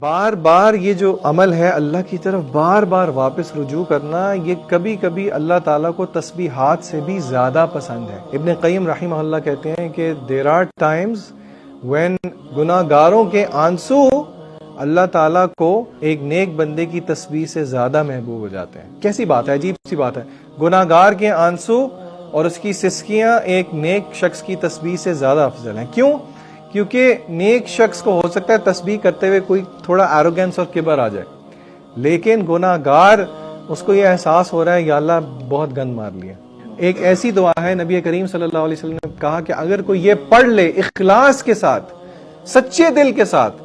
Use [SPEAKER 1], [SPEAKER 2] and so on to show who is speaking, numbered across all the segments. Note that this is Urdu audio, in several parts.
[SPEAKER 1] بار بار یہ جو عمل ہے اللہ کی طرف بار بار واپس رجوع کرنا، یہ کبھی کبھی اللہ تعالیٰ کو تسبیحات سے بھی زیادہ پسند ہے۔ ابن قیم رحمہ اللہ کہتے ہیں کہ there are times when گناہ گاروں کے آنسو اللہ تعالیٰ کو ایک نیک بندے کی تسبیح سے زیادہ محبوب ہو جاتے ہیں۔ کیسی بات ہے، عجیب سی بات ہے۔ گناہ گار کے آنسو اور اس کی سسکیاں ایک نیک شخص کی تسبیح سے زیادہ افضل ہیں۔ کیوں؟ کیونکہ نیک شخص کو ہو سکتا ہے تسبیح کرتے ہوئے کوئی تھوڑا ایروگینس اور کبر آ جائے، لیکن گناہ گار اس کو یہ احساس ہو رہا ہے یا اللہ بہت گند مار لیا۔ ایک ایسی دعا ہے، نبی کریم صلی اللہ علیہ وسلم نے کہا کہ اگر کوئی یہ پڑھ لے اخلاص کے ساتھ، سچے دل کے ساتھ،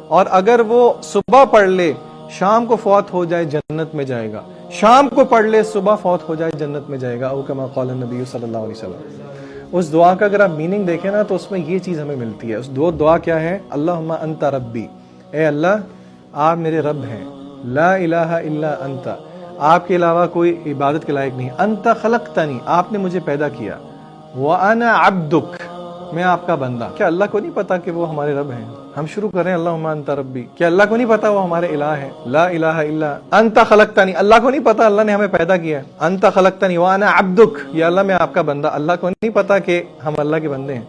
[SPEAKER 1] اور اگر وہ صبح پڑھ لے شام کو فوت ہو جائے جنت میں جائے گا، شام کو پڑھ لے صبح فوت ہو جائے جنت میں جائے گا، او کما قال النبی صلی اللہ علیہ وسلم۔ اس دعا کا اگر آپ میننگ دیکھیں نا تو اس میں یہ چیز ہمیں ملتی ہے۔ اس دعا کیا ہے؟ اللہم انت ربی، اے اللہ آپ میرے رب ہیں، لا الہ الا انت، آپ کے علاوہ کوئی عبادت کے لائق نہیں، انت خلقتنی، آپ نے مجھے پیدا کیا، وانا عبدک، میں آپ کا بندہ۔ کیا اللہ کو نہیں پتا کہ وہ ہمارے رب ہیں؟ ہم شروع کریں اللہم انت ربی، کیا اللہ کو نہیں پتا وہ ہمارے الہ ہیں؟ لا الہ الا انت خلقتنی، اللہ کو نہیں پتا اللہ نے ہمیں پیدا کیا ہے، انت خلقتنی وانا عبدک، یا اللہ میں آپ کا بندہ۔ اللہ کو نہیں پتا کہ ہم اللہ کے بندے ہیں۔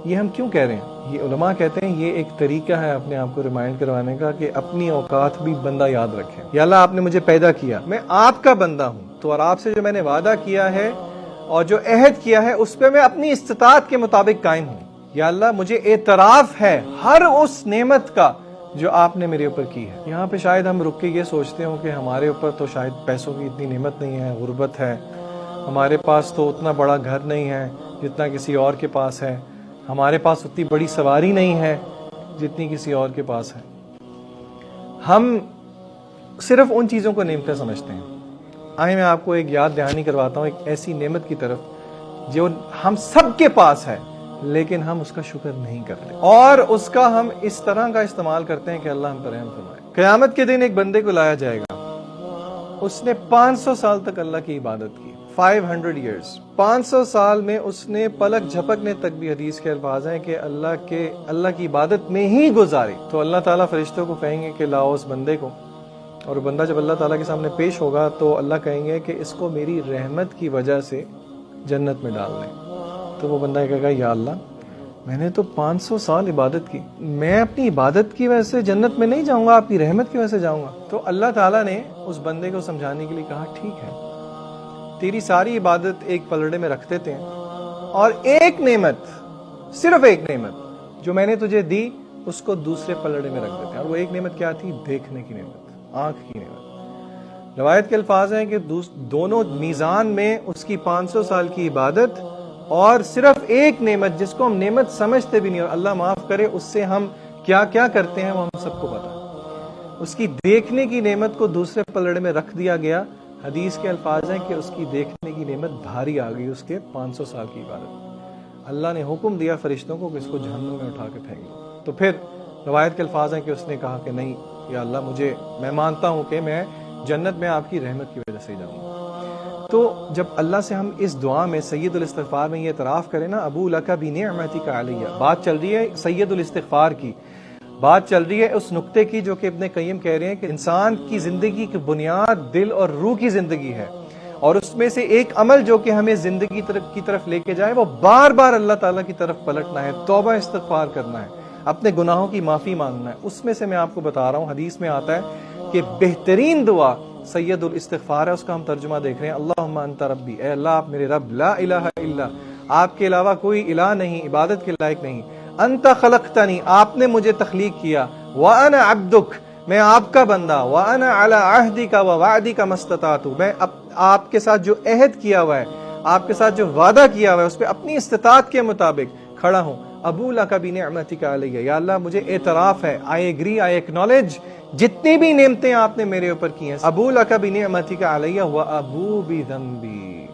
[SPEAKER 1] یہ ہم کیوں کہہ رہے ہیں؟ یہ علماء کہتے ہیں یہ ایک طریقہ ہے اپنے آپ کو ریمائنڈ کروانے کا کہ اپنی اوقات بھی بندہ یاد رکھے۔ یا اللہ آپ نے مجھے پیدا کیا، میں آپ کا بندہ ہوں، تو اور آپ سے جو میں نے وعدہ کیا ہے اور جو عہد کیا ہے اس پہ میں اپنی استطاعت کے مطابق قائم ہوں۔ یا اللہ مجھے اعتراف ہے ہر اس نعمت کا جو آپ نے میرے اوپر کی ہے۔ یہاں پہ شاید ہم رک کے یہ سوچتے ہوں کہ ہمارے اوپر تو شاید پیسوں کی اتنی نعمت نہیں ہے، غربت ہے، ہمارے پاس تو اتنا بڑا گھر نہیں ہے جتنا کسی اور کے پاس ہے، ہمارے پاس اتنی بڑی سواری نہیں ہے جتنی کسی اور کے پاس ہے۔ ہم صرف ان چیزوں کو نعمتیں سمجھتے ہیں۔ آئے میں آپ کو ایک یاد دہانی کرواتا ہوں ایک ایسی نعمت کی طرف جو ہم سب کے پاس ہے لیکن ہم اس کا شکر نہیں کرتے، اور اس کا ہم اس طرح کا استعمال کرتے ہیں کہ اللہ ہم پر رحم فرمائے۔ قیامت کے دن ایک بندے کو لایا جائے گا، اس نے 500 سال تک اللہ کی عبادت کی، 500 ایئرز، 500 سال میں اس نے پلک جھپکنے تک بھی، حدیث کے الفاظ ہیں کہ اللہ کی عبادت میں ہی گزاری۔ تو اللہ تعالیٰ فرشتوں کو کہیں گے کہ لاؤ اس بندے کو، اور بندہ جب اللہ تعالیٰ کے سامنے پیش ہوگا تو اللہ کہیں گے کہ اس کو میری رحمت کی وجہ سے جنت میں ڈال دیں۔ تو وہ بندہ کہے گا یا اللہ میں نے تو 500 سال عبادت کی، میں اپنی عبادت کی وجہ سے جنت میں نہیں جاؤں گا، آپ کی رحمت کی وجہ سے جاؤں گا۔ تو اللہ تعالیٰ نے اس بندے کو سمجھانے کے لیے کہا ٹھیک ہے، تیری ساری عبادت ایک پلڑے میں رکھ دیتے ہیں، اور ایک نعمت، صرف ایک نعمت جو میں نے تجھے دی اس کو دوسرے پلڑے میں رکھ دیتے ہیں۔ اور وہ ایک نعمت کیا تھی؟ دیکھنے کی نعمت، آنکھ کی نعمت۔ روایت کے الفاظ ہیں کہ دونوں میزان میں اس کی 500 سال کی عبادت اور صرف ایک نعمت جس کو ہم نعمت سمجھتے بھی نہیں، اور اللہ معاف کرے اس سے ہم کیا کیا کرتے ہیں وہ ہم سب کو پتا ہے، اس کی دیکھنے کی نعمت کو دوسرے پلڑے میں رکھ دیا گیا۔ حدیث کے الفاظ ہیں کہ اس کی دیکھنے کی نعمت بھاری آ گئی اس کے 500 سال کی عبادت۔ اللہ نے حکم دیا فرشتوں کو کہ اس کو جہنم میں اٹھا کے پھینک دو۔ تو پھر روایت کے الفاظ ہیں کہ اس نے کہا کہ نہیں یا اللہ میں مانتا ہوں کہ میں جنت میں آپ کی رحمت کی وجہ سے جاؤں گا۔ تو جب اللہ سے ہم اس دعا میں سید الاستغفار میں یہ اعتراف کریں نا، ابو لک بنعمتک علیہ، بات چل رہی ہے سید الاستغفار کی، بات چل رہی ہے اس نقطے کی جو کہ ابن قیم کہہ رہے ہیں کہ انسان کی زندگی کی بنیاد دل اور روح کی زندگی ہے، اور اس میں سے ایک عمل جو کہ ہمیں زندگی کی طرف لے کے جائے وہ بار بار اللہ تعالیٰ کی طرف پلٹنا ہے، توبہ استغفار کرنا ہے، اپنے گناہوں کی معافی مانگنا ہے۔ اس میں سے میں آپ کو بتا رہا ہوں، حدیث میں آتا ہے کہ بہترین دعا سید الاستغفار ہے، اس کا ہم ترجمہ دیکھ رہے ہیں، اللہم انت ربی، اے اللہ آپ میرے رب، لا الہ الا، آپ کے علاوہ کوئی الہ نہیں، عبادت کے لائق نہیں، انت خلقتنی، آپ نے مجھے تخلیق کیا، وانا عبدک، میں آپ کا بندہ، وانا علی عہدک ووعدک ما استطعت، میں آپ کے ساتھ جو عہد کیا ہوا ہے، آپ کے ساتھ جو وعدہ کیا ہوا ہے اس پہ اپنی استطاعت کے مطابق کھڑا ہوں۔ ابو لک بنعمتک علیہ، یا اللہ مجھے اعتراف ہے، آئی ایگری، آئی ایکنالج جتنی بھی نعمتیں آپ نے میرے اوپر کی ہیں، ابو لک بنعمتک علیہ وابو بذنبی،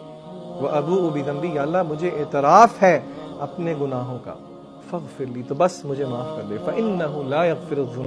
[SPEAKER 1] وابو بذنبی، یا اللہ مجھے اعتراف ہے اپنے گناہوں کا، فاغفر لی، تو بس مجھے معاف کر دے، فانہ لا یغفر الذنوب